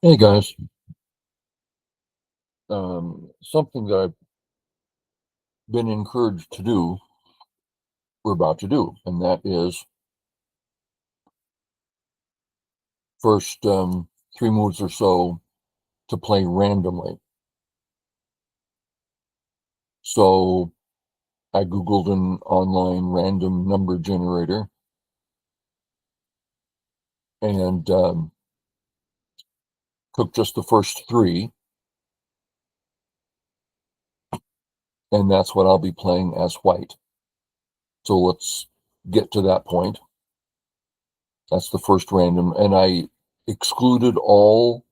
Hey guys, something that I've been encouraged to do, we're about to do, and that is first three moves or so to play randomly. So I Googled an online random number generator and took just the first three, and that's what I'll be playing as white. So let's get to that point. That's the first random, and I excluded all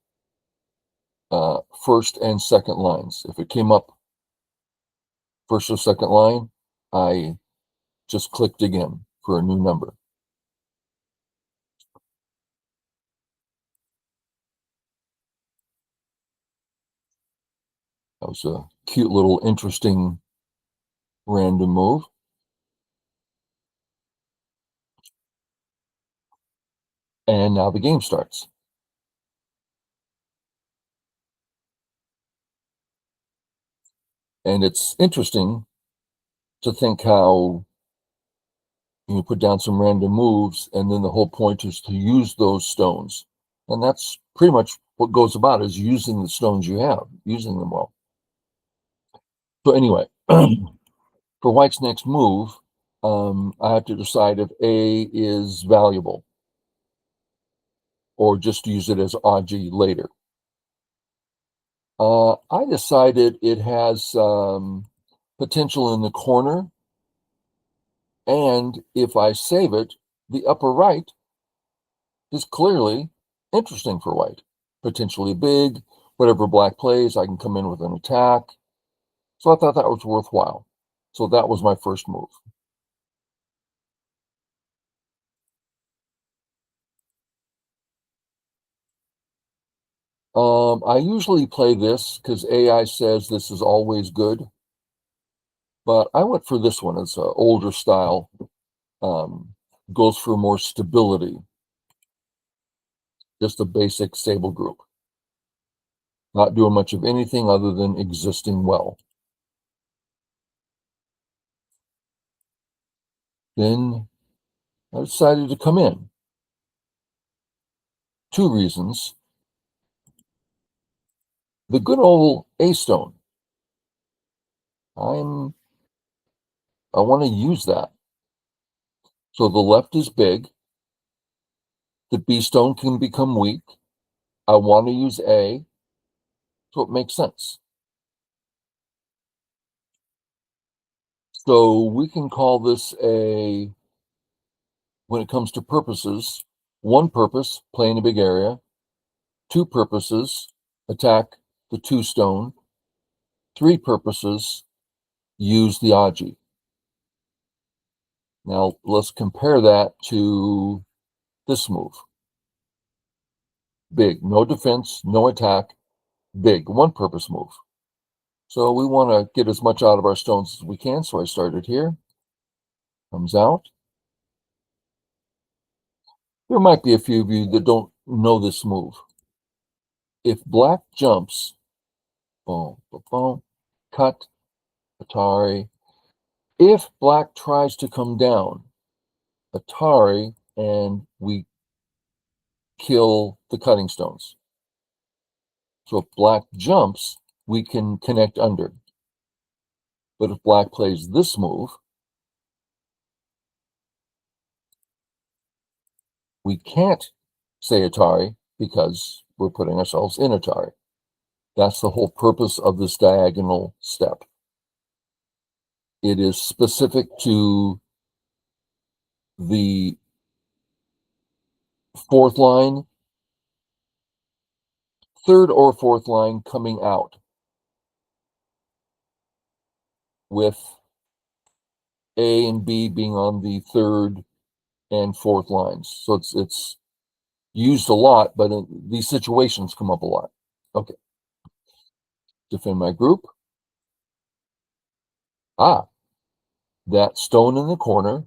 first and second lines. If it came up first or second line, I just clicked again for a new number. That was a cute little interesting random move. And now the game starts. And it's interesting to think how you put down some random moves, and then the whole point is to use those stones. And that's pretty much what goes about, is using the stones you have, using them well. So anyway, for White's next move, I have to decide if A is valuable or just use it as Aji later. I decided it has potential in the corner, and if I save it, the upper right is clearly interesting for white. Potentially big, whatever black plays, I can come in with an attack. So I thought that was worthwhile. So that was my first move. I usually play this because AI says this is always good, but I went for this one. It's an older style, goes for more stability, just a basic stable group, not doing much of anything other than existing well. Then I decided to come in. Two reasons. The good old A stone. I want to use that. So the left is big. The B stone can become weak. I want to use A, so it makes sense. So we can call this when it comes to purposes, one purpose, play in a big area. Two purposes, attack the two stone. Three purposes, use the Aji. Now let's compare that to this move. Big, no defense, no attack, big, one purpose move. So we want to get as much out of our stones as we can. So I started here, comes out. There might be a few of you that don't know this move. If black jumps, boom, boom, boom, cut, Atari. If black tries to come down, Atari, and we kill the cutting stones. So if black jumps, we can connect under. But if black plays this move, we can't say Atari because we're putting ourselves in Atari. That's the whole purpose of this diagonal step. It is specific to the fourth line, third or fourth line coming out with A and B being on the third and fourth lines. So it's used a lot, but these situations come up a lot. Okay. Defend my group. That stone in the corner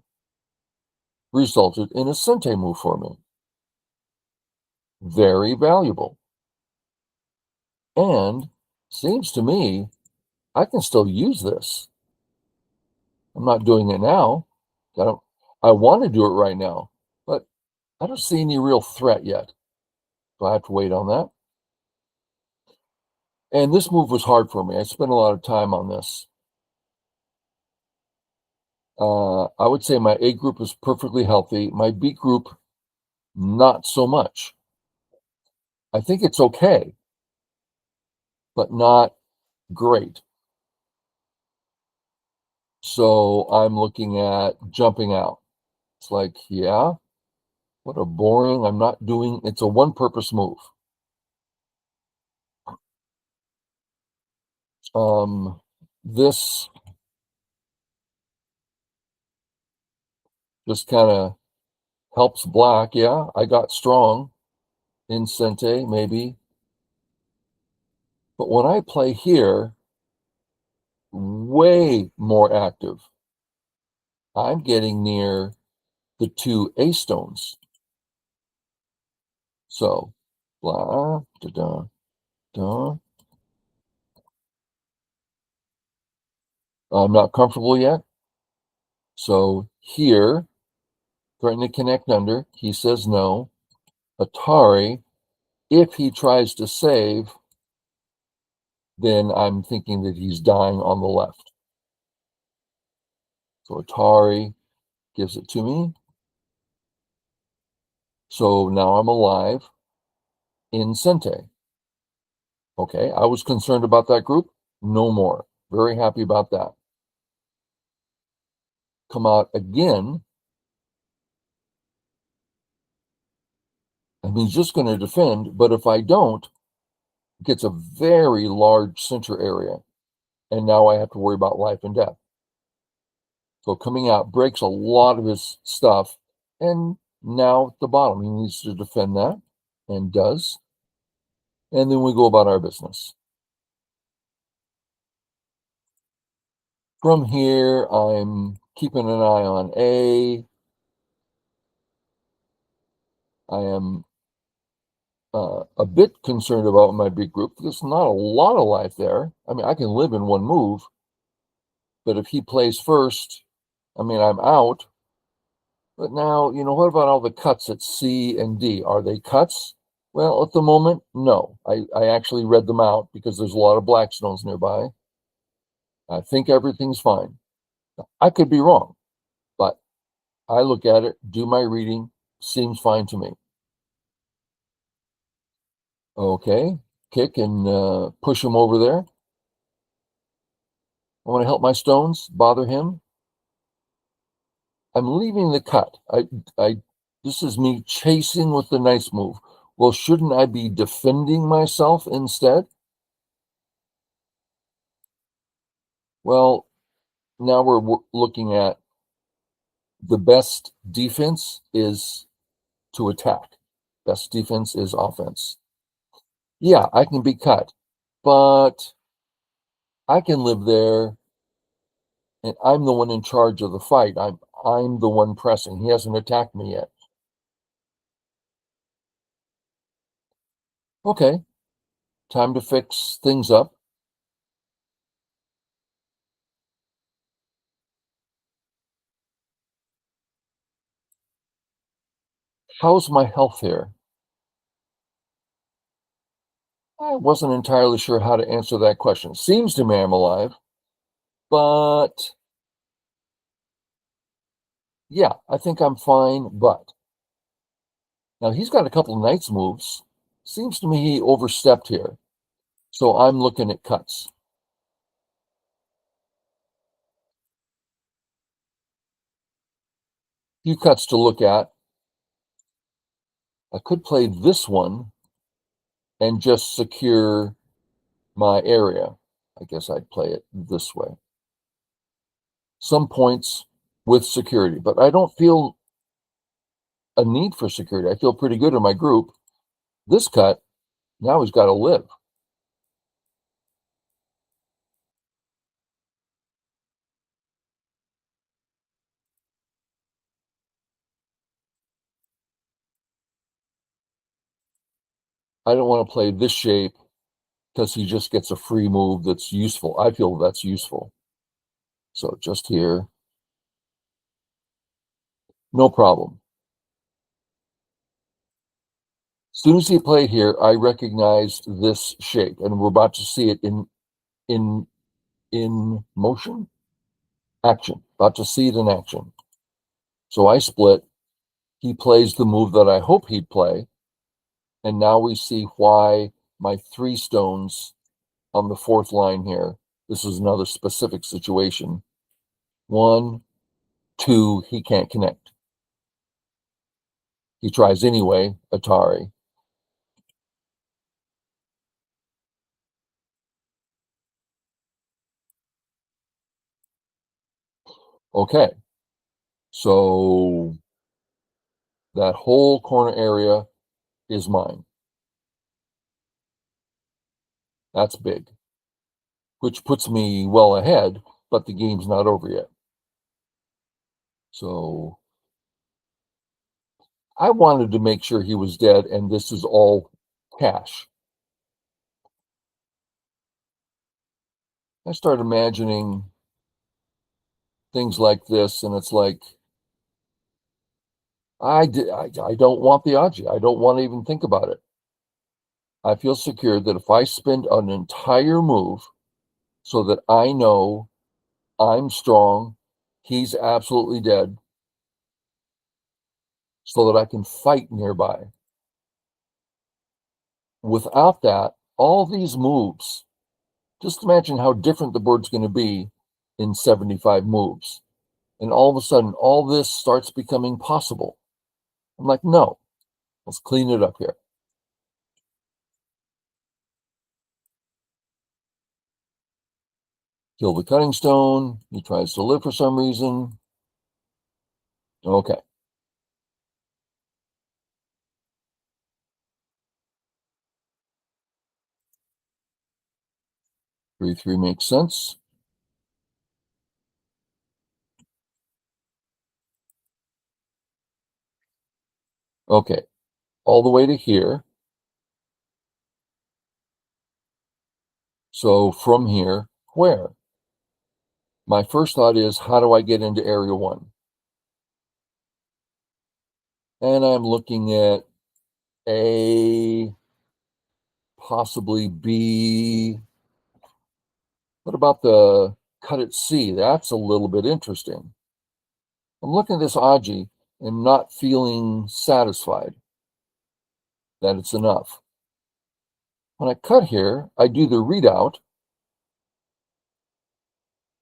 resulted in a Sente move for me. Very valuable. And seems to me I can still use this. I'm not doing it now. I don't I want to do it right now, but I don't see any real threat yet. So I have to wait on that. And this move was hard for me. I spent a lot of time on this. I would say my A group is perfectly healthy. My B group, not so much. I think it's okay, but not great. So I'm looking at jumping out. It's like, yeah, what a boring, I'm not doing, it's a one-purpose move. This just kind of helps black. Yeah, I got strong in Sente, maybe. But when I play here, way more active. I'm getting near the two A stones. So, blah, da, da, da. I'm not comfortable yet. So here, threatening to connect under, he says no. Atari, if he tries to save, then I'm thinking that he's dying on the left. So Atari gives it to me. So now I'm alive in Sente. Okay, I was concerned about that group. No more. Very happy about that. Come out again. And he's just going to defend, but if I don't, it gets a very large center area. And now I have to worry about life and death. So coming out breaks a lot of his stuff. And now at the bottom, he needs to defend that and does. And then we go about our business. From here, I'm keeping an eye on A. I am a bit concerned about my big group. There's not a lot of life there. I mean, I can live in one move, but if he plays first, I mean, I'm out. But now, what about all the cuts at C and D? Are they cuts? Well, at the moment, no. I actually read them out because there's a lot of black stones nearby. I think everything's fine. I could be wrong, but I look at it, do my reading, seems fine to me. Okay, kick and push him over there. I want to help my stones, bother him. I'm leaving the cut. This is me chasing with the nice move. Well, shouldn't I be defending myself instead? Well, now we're looking at the best defense is to attack. Best defense is offense. Yeah, I can be cut, but I can live there and I'm the one in charge of the fight. I'm the one pressing. He hasn't attacked me yet. Okay, time to fix things up. How's my health here? I wasn't entirely sure how to answer that question. Seems to me I'm alive, but yeah, I think I'm fine. But now he's got a couple of knights moves. Seems to me he overstepped here. So I'm looking at cuts. Few cuts to look at. I could play this one and just secure my area. I guess I'd play it this way. Some points with security, but I don't feel a need for security. I feel pretty good in my group. This cut, now he's got to live. I don't want to play this shape because he just gets a free move that's useful. I feel that's useful. So just here, no problem. As soon as he played here, I recognized this shape, and we're about to see it in motion, action. About to see it in action. So I split. He plays the move that I hope he'd play, and now we see why my 3 stones on the 4th line here. This is another specific situation. 1, 2, he can't connect. He tries anyway, Atari. Okay, so that whole corner area is mine. That's big, which puts me well ahead, but the game's not over yet. So I wanted to make sure he was dead, and this is all cash. I started imagining things like this, and it's like, I don't want the Aji. I don't want to even think about it. I feel secure that if I spend an entire move so that I know I'm strong, he's absolutely dead, so that I can fight nearby. Without that, all these moves, just imagine how different the board's going to be in 75 moves. And all of a sudden, all this starts becoming possible. I'm like, no, let's clean it up here. Kill the cutting stone. He tries to live for some reason. Okay. Three makes sense. Okay, all the way to here. So from here, where? My first thought is, how do I get into area 1? And I'm looking at A, possibly B. What about the cut at C? That's a little bit interesting. I'm looking at this Aji and not feeling satisfied that it's enough. When I cut here, I do the readout.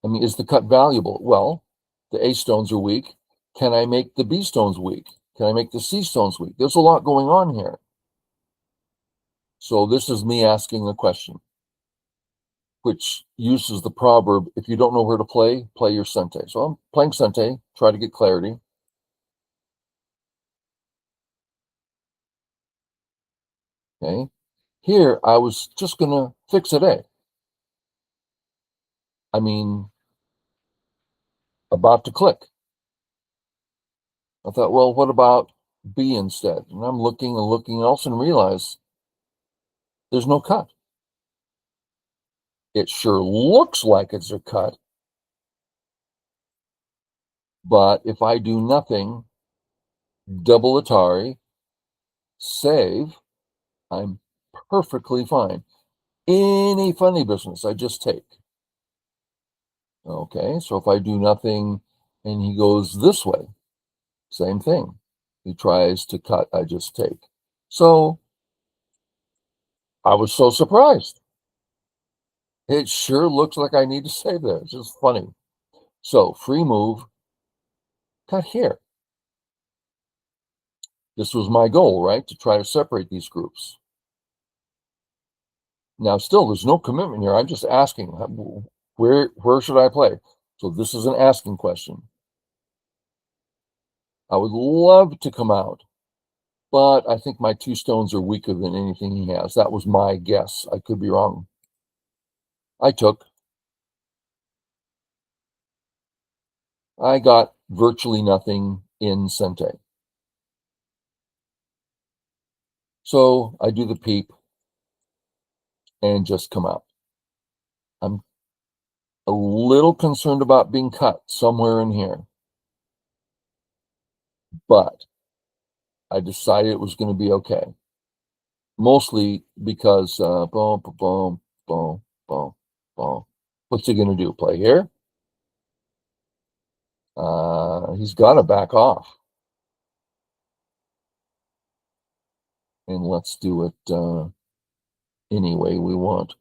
I mean, is the cut valuable? Well, the A stones are weak. Can I make the B stones weak? Can I make the C stones weak? There's a lot going on here. So this is me asking a question, which uses the proverb, if you don't know where to play your Sente. So I'm playing Sente, try to get clarity. Okay. Here, I was just going to fix it A. I mean, about to click. I thought, well, what about B instead? And I'm looking and looking else and realize there's no cut. It sure looks like it's a cut, but if I do nothing, double Atari, save, I'm perfectly fine. Any funny business, I just take. Okay, so if I do nothing and he goes this way, same thing. He tries to cut, I just take. So I was so surprised. It sure looks like I need to save there. It's just funny. So free move, cut here. This was my goal, right? To try to separate these groups. Now, still, there's no commitment here. I'm just asking, where should I play? So this is an asking question. I would love to come out, but I think my 2 stones are weaker than anything he has. That was my guess. I could be wrong. I took. I got virtually nothing in Sente. So I do the peep, and just come out. I'm a little concerned about being cut somewhere in here, but I decided it was going to be okay. Mostly because boom, boom, boom, boom, boom. What's he going to do? Play here? He's got to back off. And let's do it any way we want.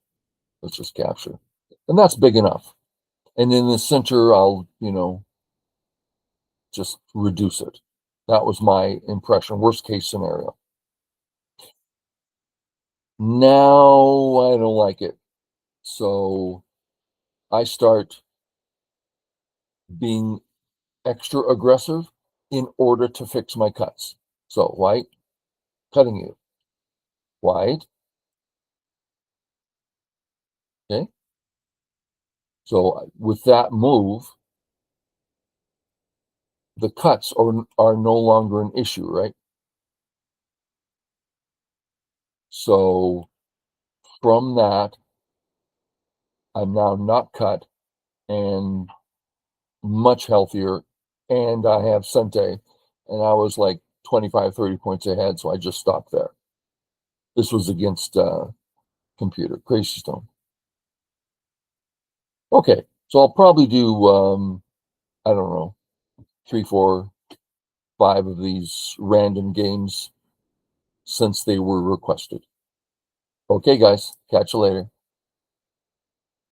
Let's just capture. And that's big enough. And in the center, I'll, just reduce it. That was my impression, worst case scenario. Now I don't like it. So I start being extra aggressive in order to fix my cuts. So white, cutting you. White. Okay. So with that move, the cuts are no longer an issue, right? So from that, I'm now not cut and much healthier, and I have Sente, and I was like 25, 30 points ahead, so I just stopped there. This was against computer, Crazy Stone. Okay, so I'll probably do, I don't know, 3, 4, 5 of these random games since they were requested. Okay, guys, catch you later.